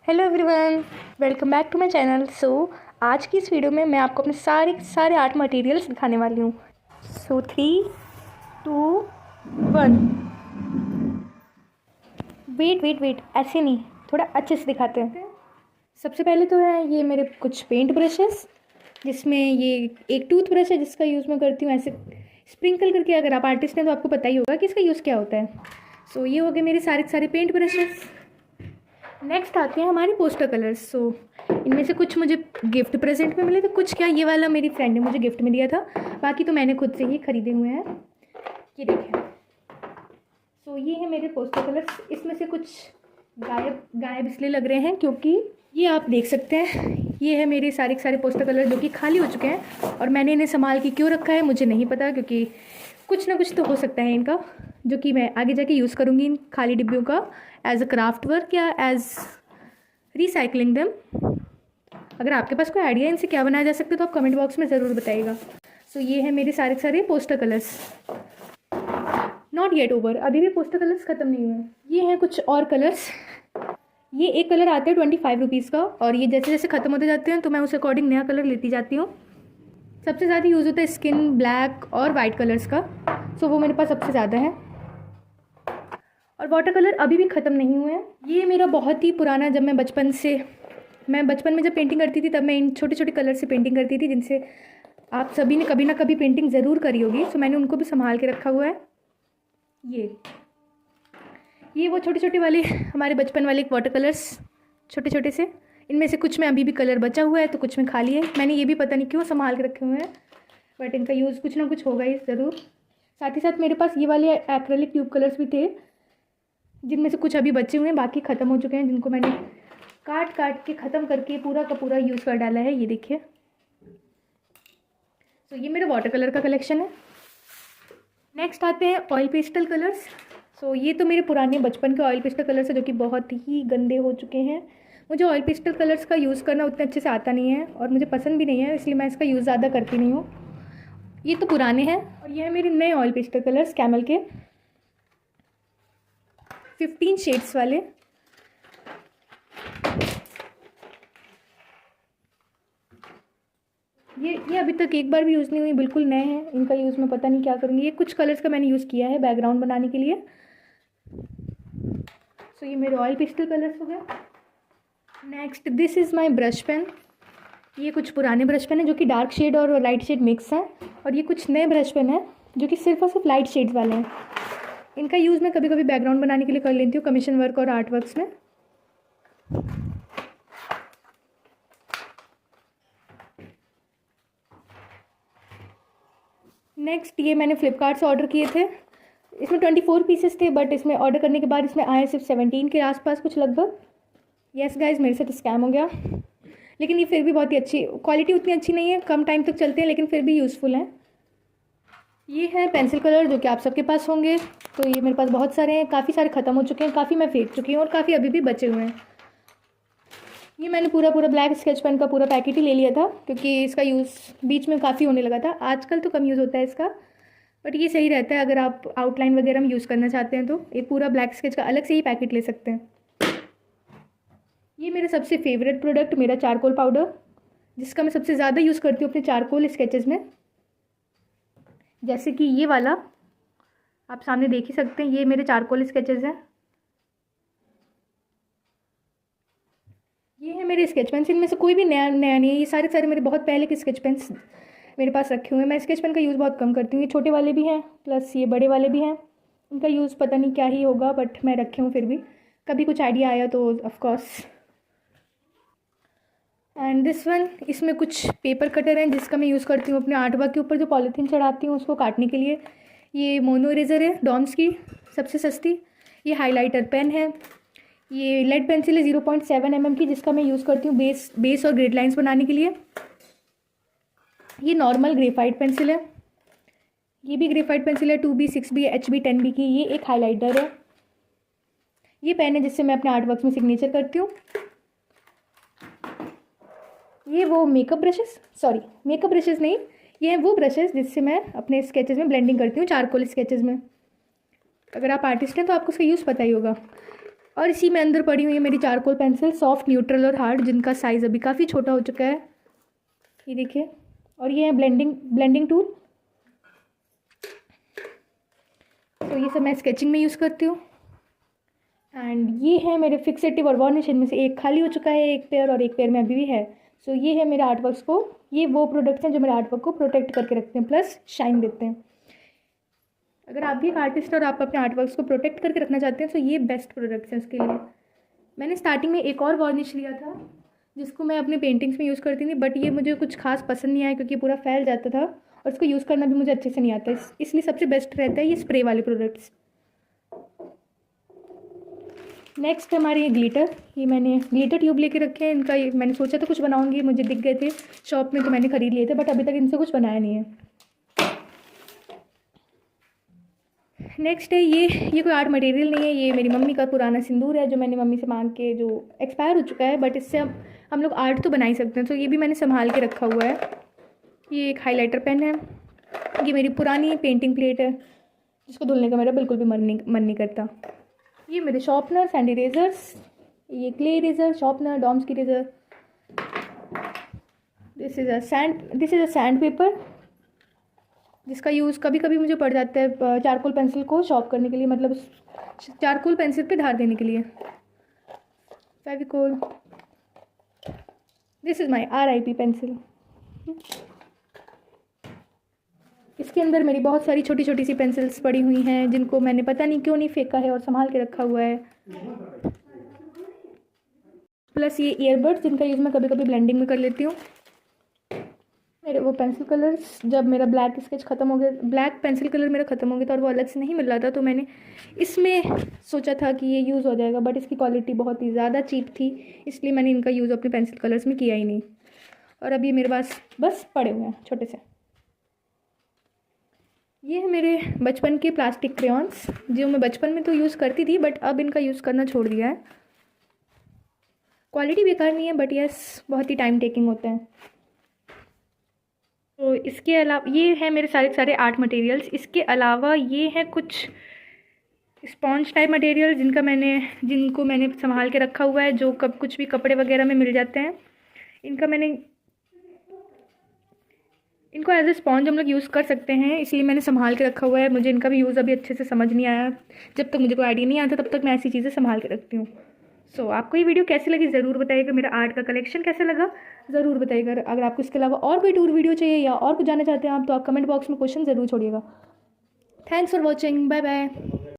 Hello everyone, welcome back to my channel. आज की इस वीडियो में मैं आपको अपने सारे आर्ट मटेरियल्स दिखाने वाली हूँ। 3, 2, 1। वेट, ऐसे नहीं, थोड़ा अच्छे से दिखाते हैं। सबसे पहले तो है ये मेरे कुछ पेंट ब्रशेस, जिसमें ये एक टूथ ब्रश है जिसका यूज़ मैं करती हूँ ऐसे स्प्रिंकल करके। अगर आप आर्टिस्ट हैं तो आपको पता ही होगा कि इसका यूज़ क्या होता है। ये हो गए मेरे सारे पेंट ब्रशेस। नेक्स्ट आते हैं हमारे पोस्टर कलर्स। इनमें से कुछ मुझे गिफ्ट प्रेजेंट में मिले थे, कुछ क्या ये वाला मेरी फ्रेंड ने मुझे गिफ्ट में दिया था, बाकी तो मैंने खुद से ही खरीदे हुए हैं। ये देखिए। ये है मेरे पोस्टर कलर्स। इसमें से कुछ गायब इसलिए लग रहे हैं क्योंकि ये आप देख सकते हैं, ये है मेरे सारे पोस्टर कलर जो कि खाली हो चुके हैं, और मैंने इन्हें संभाल के क्यों रखा है मुझे नहीं पता, क्योंकि कुछ ना कुछ तो हो सकता है इनका, जो कि मैं आगे जाके यूज़ करूँगी इन खाली डिब्बियों का एज अ क्राफ्ट वर्क या एज रिसाइकलिंग देम। अगर आपके पास कोई आइडिया इनसे क्या बनाया जा सकता है तो आप कमेंट बॉक्स में ज़रूर बताइएगा। ये है मेरे सारे poster colours. Not yet over, अभी भी पोस्टर कलर्स ख़त्म नहीं हुए। ये हैं कुछ और कलर्स। ये एक कलर आता है 25 रुपीज़ का, और ये जैसे जैसे ख़त्म होते जाते हैं तो मैं उस अकॉर्डिंग नया कलर लेती जाती हूँ। सबसे ज़्यादा यूज़ होता है स्किन ब्लैक और वाइट कलर्स का, वो मेरे पास सबसे ज़्यादा है। और वाटर कलर अभी भी ख़त्म नहीं हुए हैं। ये मेरा बहुत ही पुराना, जब मैं बचपन में जब पेंटिंग करती थी तब मैं इन छोटे छोटे कलर से पेंटिंग करती थी, जिनसे आप सभी ने कभी ना कभी पेंटिंग ज़रूर करी होगी। मैंने उनको भी संभाल के रखा हुआ है। ये वो छोटे छोटे वाले हमारे बचपन वाले वाटर कलर्स, छोटे छोटे से। इनमें से कुछ में अभी भी कलर बचा हुआ है तो कुछ में खाली है। मैंने ये भी पता नहीं क्यों संभाल के रखे हुए हैं, बट इनका यूज़ कुछ ना कुछ होगा ही ज़रूर। साथ ही साथ मेरे पास ये वाले एक्रेलिक ट्यूब कलर्स भी थे, जिनमें से कुछ अभी बचे हुए हैं, बाकी ख़त्म हो चुके हैं, जिनको मैंने काट के ख़त्म करके पूरा का पूरा यूज़ कर डाला है। ये देखिए। ये मेरा वाटर कलर का कलेक्शन है। नेक्स्ट आते हैं ऑयल पेस्टल कलर्स। ये तो मेरे पुराने बचपन के ऑयल पेस्टल कलर्स है, जो कि बहुत ही गंदे हो चुके हैं। मुझे ऑयल पेस्टल कलर्स का यूज़ करना उतने अच्छे से आता नहीं है और मुझे पसंद भी नहीं है, इसलिए मैं इसका यूज़ ज़्यादा करती नहीं हूँ। ये तो पुराने हैं, और ये है मेरे नए ऑयल पेस्टल कलर्स, कैमल के 15 शेड्स वाले। ये अभी तक एक बार भी यूज़ नहीं हुई, बिल्कुल नए हैं। इनका यूज़ मैं पता नहीं क्या करूँगी। ये कुछ कलर्स का मैंने यूज़ किया है बैकग्राउंड बनाने के लिए। ये मेरे ऑयल पेस्टल कलर्स हो गए। Next, this is my brush pen. ये कुछ पुराने ब्रश पेन है जो कि डार्क शेड और लाइट शेड मिक्स हैं, और ये कुछ नए ब्रश पेन है जो कि सिर्फ और सिर्फ लाइट शेड्स वाले हैं। इनका यूज़ मैं कभी कभी बैकग्राउंड बनाने के लिए कर लेती हूँ, कमीशन वर्क और आर्ट वर्क्स में। नेक्स्ट, ये मैंने फ्लिपकार्ट से ऑर्डर किए थे। इसमें 24 पीसेस थे, बट इसमें ऑर्डर करने के बाद इसमें आए सिर्फ 17 के आसपास कुछ लगभग। यस गाइज, मेरे साथ स्कैम हो गया। लेकिन ये फिर भी बहुत ही अच्छी क्वालिटी, उतनी अच्छी नहीं है, कम टाइम तक चलते हैं, लेकिन फिर भी यूज़फुल हैं। ये है पेंसिल कलर, जो कि आप सबके पास होंगे। ये मेरे पास बहुत सारे हैं, काफ़ी सारे ख़त्म हो चुके हैं, काफ़ी मैं फेंक चुकी हूँ और काफ़ी अभी भी बचे हुए हैं। ये मैंने पूरा ब्लैक स्केच पेन का पूरा पैकेट ही ले लिया था, क्योंकि इसका यूज़ बीच में काफ़ी होने लगा था। आजकल तो कम यूज़ होता है इसका, बट ये सही रहता है अगर आप आउटलाइन वगैरह में यूज़ करना चाहते हैं तो एक पूरा ब्लैक स्केच का अलग से ही पैकेट ले सकते हैं। ये मेरा सबसे फेवरेट प्रोडक्ट, मेरा चारकोल पाउडर, जिसका मैं सबसे ज़्यादा यूज़ करती हूँ अपने चारकोल स्केचेस में। जैसे कि ये वाला आप सामने देख ही सकते हैं, ये मेरे चारकोल स्केचेस हैं। ये है मेरे स्केच पेन्स। इनमें से कोई भी नया नहीं है, ये सारे मेरे बहुत पहले के स्केच पेन्स मेरे पास रखे हुए हैं। मैं स्केच पेन का यूज़ बहुत कम करती हूँ। ये छोटे वाले भी हैं प्लस ये बड़े वाले भी हैं। इनका यूज़ पता नहीं क्या ही होगा, बट मैं रखी हूँ फिर भी, कभी कुछ आइडिया आया तो ऑफकोर्स। एंड दिस वन, इसमें कुछ पेपर कटर हैं जिसका मैं यूज़ करती हूँ अपने आर्ट वर्क के ऊपर जो पॉलीथीन चढ़ाती हूँ उसको काटने के लिए। ये मोनो इरेज़र है डॉम्स की, सबसे सस्ती। ये हाइलाइटर पेन है। ये लेड पेंसिल है 0.7 mm की, जिसका मैं यूज़ करती हूँ बेस और ग्रेड लाइंस बनाने के लिए। ये नॉर्मल ग्रेफाइट पेंसिल है। ये भी ग्रेफाइट पेंसिल है 2B 6B HB 10B की। ये एक हाइलाइटर है। ये पेन है जिससे मैं अपने आर्ट वर्क्स में सिग्नेचर करती हूँ। ये वो मेकअप ब्रशेस नहीं, ये हैं वो ब्रशेस जिससे मैं अपने स्केचेस में ब्लेंडिंग करती हूँ, चारकोल स्केचेस में। अगर आप आर्टिस्ट हैं तो आपको उसका यूज़ पता ही होगा। और इसी में अंदर पड़ी हुई है मेरी चारकोल पेंसिल, सॉफ्ट, न्यूट्रल और हार्ड, जिनका साइज़ अभी काफ़ी छोटा हो चुका है, ये देखिए। और ये है ब्लेंडिंग टूल। तो ये सब मैं स्केचिंग में यूज़ करती हूँ। एंड ये है मेरे फिक्सेटिव और वार्निश, इनमें से एक खाली हो चुका है, एक पेयर, और एक पेयर में अभी भी है। सो ये है मेरे आर्टवर्क्स को, ये वो प्रोडक्ट्स हैं जो मेरे आर्टवर्क को प्रोटेक्ट करके रखते हैं, प्लस शाइन देते हैं। अगर आप भी एक आर्टिस्ट और आप अपने आर्टवर्क्स को प्रोटेक्ट करके रखना चाहते हैं तो ये बेस्ट प्रोडक्ट्स हैं उसके लिए। मैंने स्टार्टिंग में एक और वार्निश लिया था जिसको मैं अपनी पेंटिंग्स में यूज़ करती थी, बट ये मुझे कुछ खास पसंद नहीं आया क्योंकि पूरा फैल जाता था और इसको यूज़ करना भी मुझे अच्छे से नहीं आता, इसलिए सबसे बेस्ट रहता है ये स्प्रे वाले प्रोडक्ट्स। नेक्स्ट हमारे ये ग्लिटर, ये मैंने ग्लिटर ट्यूब लेके रखे हैं। इनका मैंने सोचा था कुछ बनाऊंगी, मुझे दिख गए थे शॉप में तो मैंने ख़रीद लिए थे, बट अभी तक इनसे कुछ बनाया नहीं है। नेक्स्ट है ये कोई आर्ट मटेरियल नहीं है, ये मेरी मम्मी का पुराना सिंदूर है जो मैंने मम्मी से मांग के, जो एक्सपायर हो चुका है, बट इससे हम लोग आर्ट तो बना ही सकते हैं। तो ये भी मैंने संभाल के रखा हुआ है। ये एक हाइलाइटर पेन है, ये मेरी पुरानी पेंटिंग प्लेट है जिसको धुलने का मेरा बिल्कुल भी मन नहीं करता। ये मेरे शॉर्पनर्स एंड इरेजर्स, ये क्ले इरेजर, शॉर्पनर, डॉम्स की eraser. This is a sand paper जिसका यूज़ कभी कभी मुझे पड़ जाता है चारकोल पेंसिल को शॉर्प करने के लिए, मतलब चारकोल पेंसिल पे धार देने के लिए। Fevicol, this is my RIP pencil. इसके अंदर मेरी बहुत सारी छोटी छोटी सी पेंसिल्स पड़ी हुई हैं जिनको मैंने पता नहीं क्यों नहीं फेंका है और संभाल के रखा हुआ है। प्लस ये ईयरबड्स जिनका यूज़ मैं कभी कभी ब्लेंडिंग में कर लेती हूँ। मेरे वो पेंसिल कलर्स, जब मेरा ब्लैक स्केच ख़त्म हो गया, ब्लैक पेंसिल कलर मेरा ख़त्म हो गया था और वो अलग से नहीं मिल रहा था, तो मैंने इसमें सोचा था कि ये यूज़ हो जाएगा, बट इसकी क्वालिटी बहुत ही ज़्यादा चीप थी, इसलिए मैंने इनका यूज़ अपने पेंसिल कलर्स में किया ही नहीं। और अब ये मेरे पास बस पड़े हुए हैं छोटे से। ये है मेरे बचपन के प्लास्टिक क्रेयॉन्स जो मैं बचपन में तो यूज़ करती थी, बट अब इनका यूज़ करना छोड़ दिया है। क्वालिटी बेकार नहीं है, बट यस बहुत ही टाइम टेकिंग होते हैं। तो इसके अलावा ये है मेरे सारे आर्ट मटेरियल्स। इसके अलावा ये है कुछ स्पॉन्ज टाइप मटेरियल जिनको मैंने संभाल के रखा हुआ है, जो कब कुछ भी कपड़े वगैरह में मिल जाते हैं। इनको एज ए स्पॉन्ज हम लोग यूज़ कर सकते हैं, इसलिए मैंने संभाल के रखा हुआ है। मुझे इनका भी यूज़ अभी अच्छे से समझ नहीं आया, जब तक मुझे कोई आइडिया नहीं आता तब तक मैं ऐसी चीज़ें संभाल के रखती हूँ। सो आपको ये वीडियो कैसी लगी ज़रूर बताइएगा, मेरा आर्ट का कलेक्शन कैसा लगा ज़रूर बताइएगा। अगर आपको इसके अलावा और कोई टूर वीडियो चाहिए या और कुछ जानना चाहते हैं आप, तो आप कमेंट बॉक्स में क्वेश्चन ज़रूर छोड़िएगा। Thanks for watching, bye bye.